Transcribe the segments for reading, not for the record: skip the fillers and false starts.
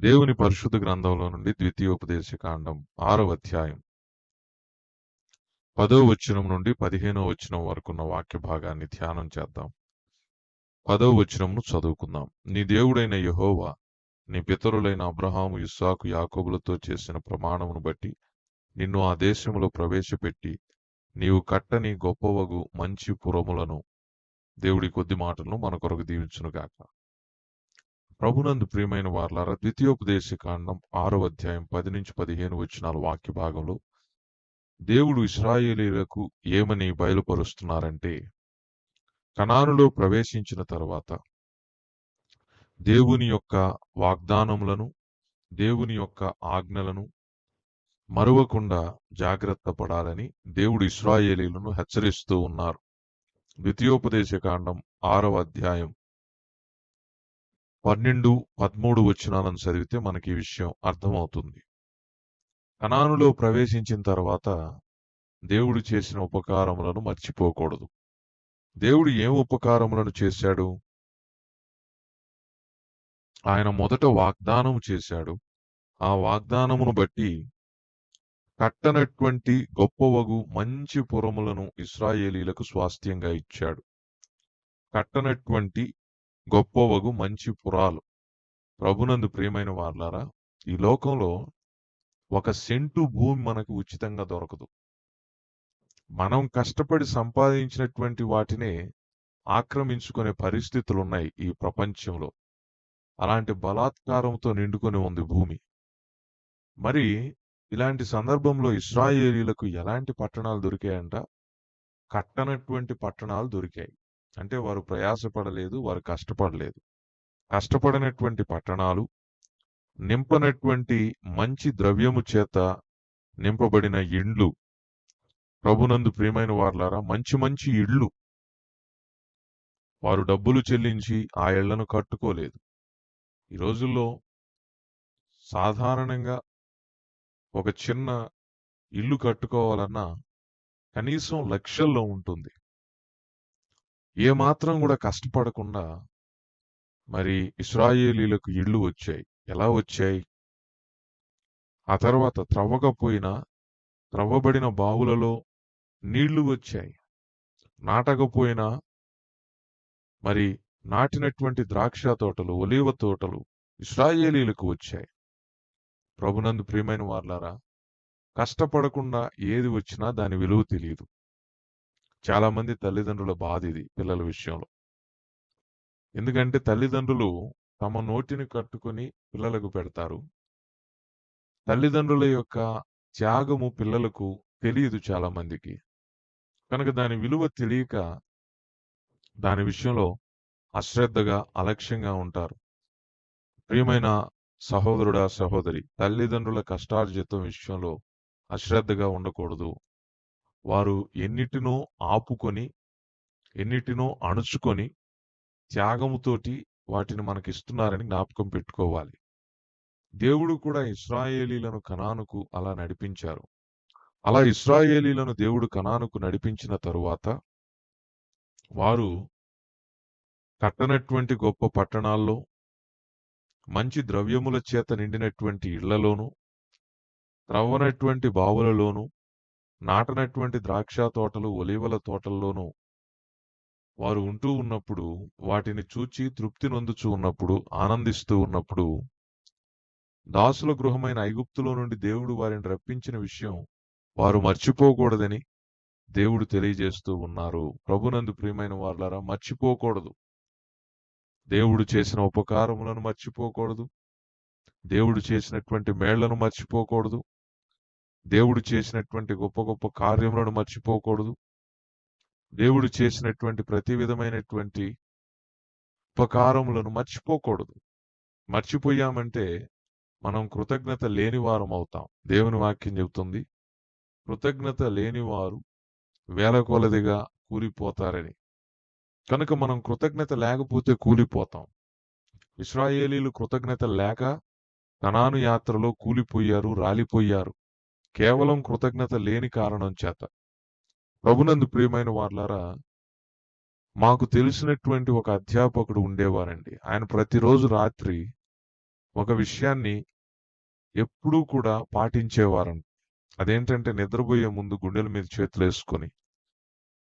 దేవుని పరిశుద్ధ గ్రంథంలో నుండి ద్వితీయోపదేశకాండం 6వ అధ్యాయం 10వ వచనం నుండి 15వ వచనం వరకున్న వాక్య భాగాన్ని ధ్యానం చేద్దాం. 10వ వచనంను చదువుకుందాం. నీ దేవుడైన యెహోవా నీ పితరులైన అబ్రహాము, ఇస్సాకు, యాకోబులతో చేసిన ప్రమాణమును బట్టి నిన్ను ఆ దేశములో ప్రవేశపెట్టి నీవు కట్టని గొప్పవగు మంచి పురములను దేవుడి కొద్ది మాటలను మన కొరకు దీవించునుగాక. ప్రభునందు ప్రియమైన వారలారా, ద్వితీయోపదేశకాండం 6వ అధ్యాయం 10 నుంచి 15 వచనాల వాక్య భాగంలో దేవుడు ఇశ్రాయేలీయులకు ఏమని బయలుపరుస్తున్నారంటే, కనానులో ప్రవేశించిన తర్వాత దేవుని యొక్క వాగ్దానములను, దేవుని యొక్క ఆజ్ఞలను మరువకుండా జాగ్రత్త పడాలని దేవుడు ఇశ్రాయేలీయులను హెచ్చరిస్తూ ఉన్నారు. ద్వితీయోపదేశకాండం 6వ అధ్యాయం 12, 13 వచనాలను చదివితే మనకి ఈ విషయం అర్థమవుతుంది. కనానులో ప్రవేశించిన తర్వాత దేవుడు చేసిన ఉపకారములను మర్చిపోకూడదు. దేవుడు ఏం ఉపకారములను చేశాడు? ఆయన మొదట వాగ్దానం చేశాడు. ఆ వాగ్దానమును బట్టి కట్టనటువంటి గొప్పవగు మంచి పురములను ఇశ్రాయేలీలకు స్వాస్థ్యంగా ఇచ్చాడు. కట్టనటువంటి గొప్పవగు మంచి పురాలు. ప్రభునందు ప్రియమైన వారలారా, ఈ లోకంలో 1 సెంటు భూమి మనకు ఉచితంగా దొరకదు. మనం కష్టపడి సంపాదించినటువంటి వాటినే ఆక్రమించుకునే పరిస్థితులున్నాయి ఈ ప్రపంచంలో. అలాంటి బలాత్కారంతో నిండుకొని ఉంది భూమి. మరి ఇలాంటి సందర్భంలో ఇశ్రాయేలీయులకు ఎలాంటి పట్టణాలు దొరికాయంట? కట్టనటువంటి పట్టణాలు దొరికాయి. అంటే వారు ప్రయాసపడలేదు, వారు కష్టపడలేదు. కష్టపడినటువంటి పట్టణాలు, నింపనటువంటి మంచి ద్రవ్యము చేత నింపబడిన ఇండ్లు. ప్రభునందు ప్రియమైన వారలారా, మంచి మంచి ఇళ్ళు. వారు డబ్బులు చెల్లించి ఆ ఇళ్లను కట్టుకోలేదు. ఈ రోజుల్లో సాధారణంగా ఒక చిన్న ఇల్లు కట్టుకోవాలన్నా కనీసం లక్షల్లో ఉంటుంది. ఏమాత్రం కూడా కష్టపడకుండా మరి ఇశ్రాయేలీయులకు ఇళ్ళు వచ్చాయి. ఎలా వచ్చాయి? ఆ తర్వాత త్రవ్వబడిన బావులలో నీళ్లు వచ్చాయి. నాటకపోయినా మరి నాటినటువంటి ద్రాక్ష తోటలు, ఒలీవ తోటలు ఇశ్రాయేలీయులకు వచ్చాయి. ప్రభునందు ప్రియమైన వారలారా, కష్టపడకుండా ఏది వచ్చినా దాని విలువ తెలియదు. చాలా మంది తల్లిదండ్రుల బాధ ఇది పిల్లల విషయంలో. ఎందుకంటే తల్లిదండ్రులు తమ నోటిని కట్టుకొని పిల్లలకు పెడతారు. తల్లిదండ్రుల యొక్క త్యాగము పిల్లలకు తెలియదు చాలా మందికి. కనుక దాని విలువ తెలియక దాని విషయంలో అశ్రద్ధగా, అలక్ష్యంగా ఉంటారు. ప్రియమైన సహోదరుడా, సహోదరి, తల్లిదండ్రుల కష్టార్జితం విషయంలో అశ్రద్ధగా ఉండకూడదు. వారు ఎన్నిటినో ఆపుకొని, ఎన్నిటినో అణుచుకొని త్యాగముతోటి వాటిని మనకిస్తున్నారని జ్ఞాపకం పెట్టుకోవాలి. దేవుడు కూడా ఇశ్రాయేలీలను కనానుకు అలా నడిపించారు. అలా ఇశ్రాయేలీలను దేవుడు కనానుకు నడిపించిన తరువాత వారు కట్టనటువంటి గొప్ప పట్టణాల్లో, మంచి ద్రవ్యముల చేత నిండినటువంటి ఇళ్లలోను, త్రవ్వనటువంటి బావులలోను, నాటనటువంటి ద్రాక్ష తోటలు, ఒలీవల తోటల్లోనూ వారు ఉంటూ ఉన్నప్పుడు, వాటిని చూచి తృప్తి నొందుచూ ఉన్నప్పుడు, ఆనందిస్తూ ఉన్నప్పుడు, దాసుల గృహమైన ఐగుప్తులో నుండి దేవుడు వారిని రప్పించిన విషయం వారు మర్చిపోకూడదని దేవుడు తెలియజేస్తూ ఉన్నారు. ప్రభునందు ప్రియమైన వారలారా, మర్చిపోకూడదు. దేవుడు చేసిన ఉపకారములను మర్చిపోకూడదు. దేవుడు చేసినటువంటి మేళ్లను మర్చిపోకూడదు. దేవుడు చేసినటువంటి గొప్ప గొప్ప కార్యములను మర్చిపోకూడదు. దేవుడు చేసినటువంటి ప్రతి విధమైనటువంటి ఉపకారములను మర్చిపోకూడదు. మర్చిపోయామంటే మనం కృతజ్ఞత లేని వారం అవుతాం. దేవుని వాక్యం చెబుతుంది, కృతజ్ఞత లేనివారు వేల కొలదిగా కూలిపోతారని. కనుక మనం కృతజ్ఞత లేకపోతే కూలిపోతాం. ఇశ్రాయేలీలు కృతజ్ఞత లేక కనాను యాత్రలో కూలిపోయారు, రాలిపోయారు. కేవలం కృతజ్ఞత లేని కారణం చేత. ప్రభునందు ప్రియమైన వారలారా, మాకు తెలిసినటువంటి ఒక అధ్యాపకుడు ఉండేవారండి. ఆయన ప్రతిరోజు రాత్రి ఒక విషయాన్ని ఎప్పుడూ కూడా పాటించేవారంట. అదేంటంటే నిద్రపోయే ముందు గుండెల మీద చేతులేసుకొని,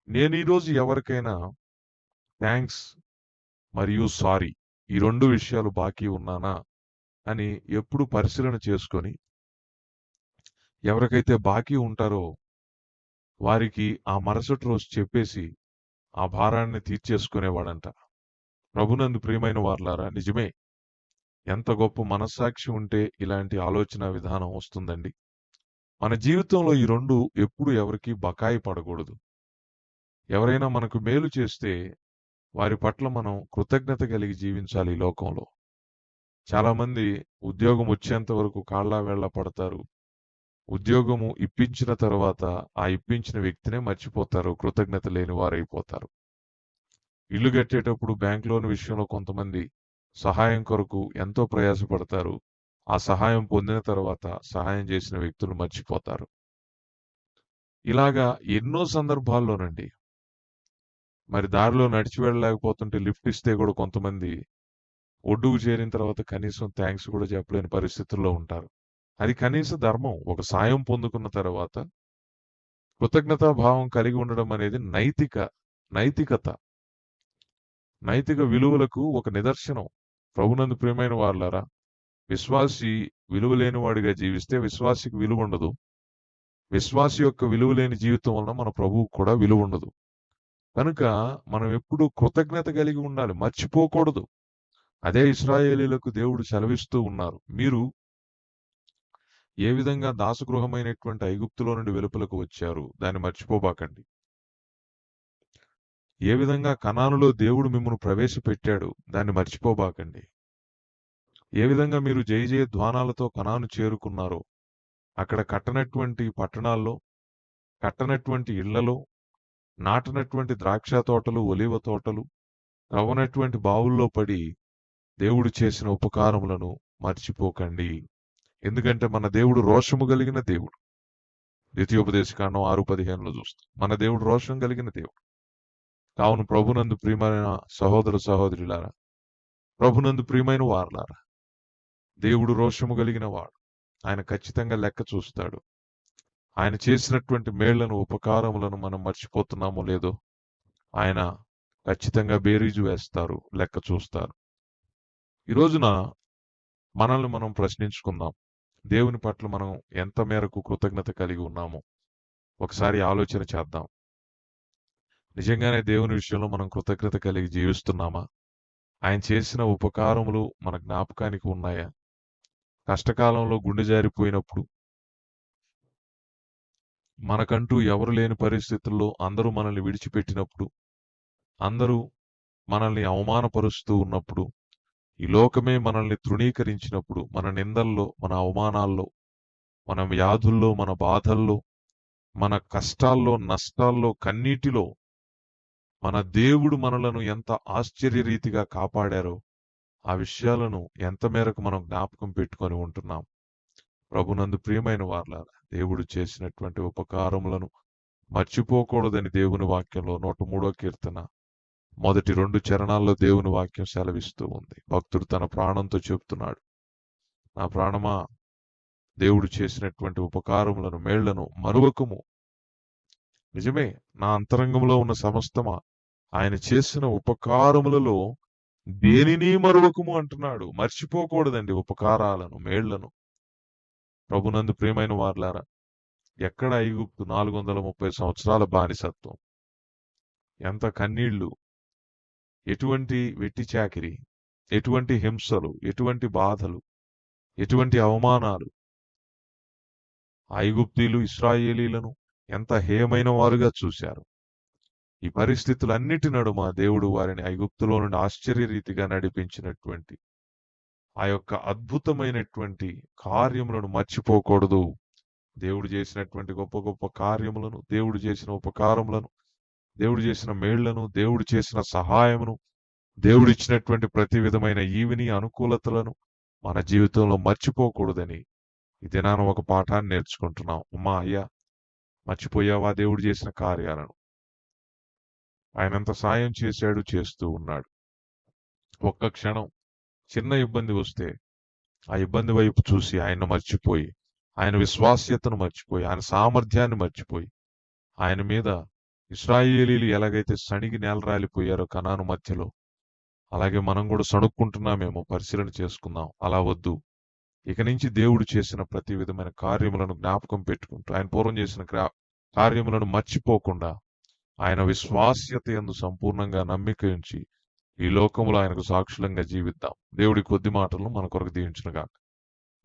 నేను ఈరోజు ఎవరికైనా థాంక్స్ మరియు సారీ ఈ 2 విషయాలు బాకీ ఉన్నానా అని ఎప్పుడు పరిశీలన చేసుకొని, ఎవరికైతే బాకీ ఉంటారో వారికి ఆ మరుసటి రోజు చెప్పేసి ఆ భారాన్ని తీర్చేసుకునేవాడంట. ప్రభునందు ప్రియమైన వారలారా, నిజమే. ఎంత గొప్ప మనస్సాక్షి ఉంటే ఇలాంటి ఆలోచన విధానం వస్తుందండి. మన జీవితంలో ఈ 2 ఎప్పుడు ఎవరికీ బకాయి పడకూడదు. ఎవరైనా మనకు మేలు చేస్తే వారి పట్ల మనం కృతజ్ఞత కలిగి జీవించాలి ఈ లోకంలో. చాలామంది ఉద్యోగం వచ్చేంత వరకు కాళ్ళా వేళ్ళా పడతారు. ఉద్యోగము ఇప్పించిన తర్వాత ఆ ఇప్పించిన వ్యక్తినే మర్చిపోతారు. కృతజ్ఞత లేని వారైపోతారు. ఇల్లు కట్టేటప్పుడు బ్యాంక్ లోన్ విషయంలో కొంతమంది సహాయం కొరకు ఎంతో ప్రయాసపడతారు. ఆ సహాయం పొందిన తర్వాత సహాయం చేసిన వ్యక్తులు మర్చిపోతారు. ఇలాగా ఎన్నో సందర్భాల్లోనండి. మరి దారిలో నడిచి వెళ్ళలేకపోతుంటే లిఫ్ట్ ఇస్తే కూడా కొంతమంది ఒడ్డుకు చేరిన తర్వాత కనీసం థాంక్స్ కూడా చెప్పలేని పరిస్థితుల్లో ఉంటారు. అది కనీస ధర్మం. ఒక సాయం పొందుకున్న తర్వాత కృతజ్ఞతా భావం కలిగి ఉండడం అనేది నైతికత. నైతిక విలువలకు ఒక నిదర్శనం. ప్రభునందు ప్రియమైన వారలారా, విశ్వాసి విలువలేనివాడిగా జీవిస్తే విశ్వాసికి విలువుండదు. విశ్వాసి యొక్క విలువలేని జీవితం వలన మన ప్రభువుకు కూడా విలువుండదు. కనుక మనం ఎప్పుడూ కృతజ్ఞత కలిగి ఉండాలి. మర్చిపోకూడదు. అదే ఇశ్రాయేలీయులకు దేవుడు సెలవిస్తూ ఉన్నారు. మీరు ఏ విధంగా దాసగృహమైనటువంటి ఐగుప్తులో నుండి వెలుపలకు వచ్చారు, దాన్ని మర్చిపోబాకండి. ఏ విధంగా కనానులో దేవుడు మిమ్మల్ని ప్రవేశపెట్టాడు, దాన్ని మర్చిపోబాకండి. ఏ విధంగా మీరు జయ ధ్వానాలతో కనాను చేరుకున్నారో, అక్కడ కట్టనటువంటి పట్టణాల్లో, కట్టనటువంటి ఇళ్లలో, నాటనటువంటి ద్రాక్ష తోటలు, ఒలీవ తోటలు, తవ్వనటువంటి బావుల్లో పడి దేవుడు చేసిన ఉపకారములను మర్చిపోకండి. ఎందుకంటే మన దేవుడు రోషము కలిగిన దేవుడు. ద్వితీయోపదేశకాండం 6:15లో చూస్తాం. మన దేవుడు రోషం కలిగిన దేవుడు. కావున ప్రభునందు ప్రియమైన సహోదర సహోదరులారా, ప్రభునందు ప్రియమైన వారలారా, దేవుడు రోషము కలిగిన వాడు. ఆయన ఖచ్చితంగా లెక్క చూస్తాడు. ఆయన చేసినటువంటి మేళ్లను, ఉపకారములను మనం మర్చిపోతున్నామో లేదో ఆయన ఖచ్చితంగా బేరీజు వేస్తారు, లెక్క చూస్తారు. ఈ రోజున మనల్ని మనం ప్రశ్నించుకుందాం. దేవుని పట్ల మనం ఎంత మేరకు కృతజ్ఞత కలిగి ఉన్నామో ఒకసారి ఆలోచన చేద్దాం. నిజంగానే దేవుని విషయంలో మనం కృతజ్ఞత కలిగి జీవిస్తున్నామా? ఆయన చేసిన ఉపకారములు మన జ్ఞాపకానికి ఉన్నాయా? కష్టకాలంలో గుండె జారిపోయినప్పుడు, మనకంటూ ఎవరు లేని పరిస్థితుల్లో అందరూ మనల్ని విడిచిపెట్టినప్పుడు, అందరూ మనల్ని అవమానపరుస్తూ ఉన్నప్పుడు, ఈ లోకమే మనల్ని తృణీకరించినప్పుడు, మన నిందల్లో, మన అవమానాల్లో, మన వ్యాధుల్లో, మన బాధల్లో, మన కష్టాల్లో, నష్టాల్లో, కన్నీటిలో మన దేవుడు మనలను ఎంత ఆశ్చర్యరీతిగా కాపాడారో ఆ విషయాలను ఎంత మేరకు మనం జ్ఞాపకం పెట్టుకొని ఉంటున్నాం. ప్రభునందు ప్రియమైన వారలారా, దేవుడు చేసినటువంటి ఉపకారములను మర్చిపోకూడదని దేవుని వాక్యంలో 103వ కీర్తన మొదటి 2 చరణాల్లో దేవుని వాక్యం సెలవిస్తూ ఉంది. భక్తుడు తన ప్రాణంతో చెప్తున్నాడు, నా ప్రాణమా దేవుడు చేసినటువంటి ఉపకారములను, మేళ్లను మరువకుము. నిజమే, నా అంతరంగంలో ఉన్న సమస్తమా ఆయన చేసిన ఉపకారములలో దేనిని మరువకుము అంటున్నాడు. మర్చిపోకూడదండి ఉపకారాలను, మేళ్లను. ప్రభునందు ప్రియమైన వారలారా, ఎక్కడ ఐగుప్తు 430 సంవత్సరాల బానిసత్వం, ఎంత కన్నీళ్లు, ఎటువంటి వెట్టి చాకిరి, ఎటువంటి హింసలు, ఎటువంటి బాధలు, ఎటువంటి అవమానాలు. ఐగుప్తీయులు ఇశ్రాయేలీలను ఎంత హేయమైన వారుగా చూశారు. ఈ పరిస్థితులన్నిటి నడుమ దేవుడు వారిని ఐగుప్తులో నుండి ఆశ్చర్యరీతిగా నడిపించినటువంటి ఆ యొక్క అద్భుతమైనటువంటి కార్యములను మర్చిపోకూడదు. దేవుడు చేసినటువంటి గొప్ప గొప్ప కార్యములను, దేవుడు చేసిన ఉపకారములను, దేవుడు చేసిన మేళ్లను, దేవుడు చేసిన సహాయమును, దేవుడు ఇచ్చినటువంటి ప్రతి విధమైన ఈవిని, అనుకూలతలను మన జీవితంలో మర్చిపోకూడదని ఈ దినాన ఒక పాఠాన్ని నేర్చుకుంటున్నాం. అమ్మా అయ్యా, మర్చిపోయావా దేవుడు చేసిన కార్యాలను? ఆయన ఎంత సాయం చేశాడు, చేస్తూ ఉన్నాడు. ఒక్క క్షణం చిన్న ఇబ్బంది వస్తే ఆ ఇబ్బంది వైపు చూసి ఆయన్ను మర్చిపోయి, ఆయన విశ్వాస్యతను మర్చిపోయి, ఆయన సామర్థ్యాన్ని మర్చిపోయి, ఆయన మీద ఇశ్రాయేలీయులు ఎలాగైతే సణిగి నేలరాలిపోయారో కనాను మధ్యలో, అలాగే మనం కూడా సణుక్కుంటున్నామేమో పరిశీలన చేసుకుందాం. అలా వద్దు. ఇక నుంచి దేవుడు చేసిన ప్రతి విధమైన కార్యములను జ్ఞాపకం పెట్టుకుంటూ, ఆయన పూర్వం చేసిన కార్యములను మర్చిపోకుండా, ఆయన విశ్వాస్యత యందు సంపూర్ణంగా నమ్మిక ఉంచి, ఈ లోకములో ఆయనకు సాక్షులంగా జీవిద్దాం. దేవుడి కొద్ది మాటలను మన కొరకు దీవించునుగాక.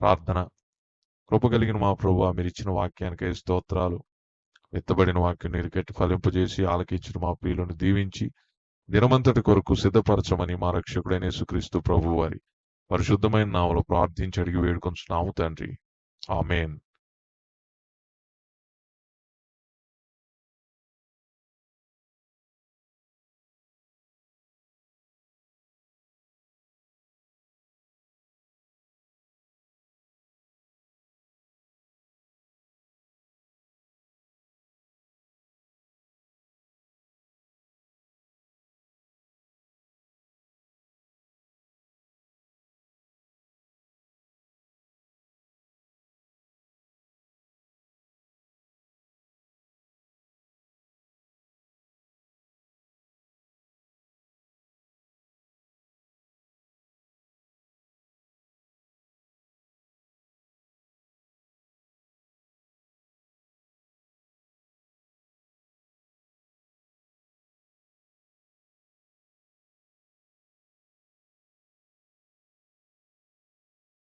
ప్రార్థన. కృప కలిగిన మా ప్రభువా, మీరు ఇచ్చిన వాక్యానికై స్తోత్రాలు. విత్తబడిన వాక్యం నీరు కట్టి ఫలింపజేసి ఆలకించిన మా ప్రియులను దీవించి దినమంతటి కొరకు సిద్ధపరచమని మా రక్షకుడైన యేసుక్రీస్తు ప్రభువు వారి పరిశుద్ధమైన నామములో ప్రార్థించి అడిగి వేడుకొంచున్నాము తండ్రి. ఆమేన్.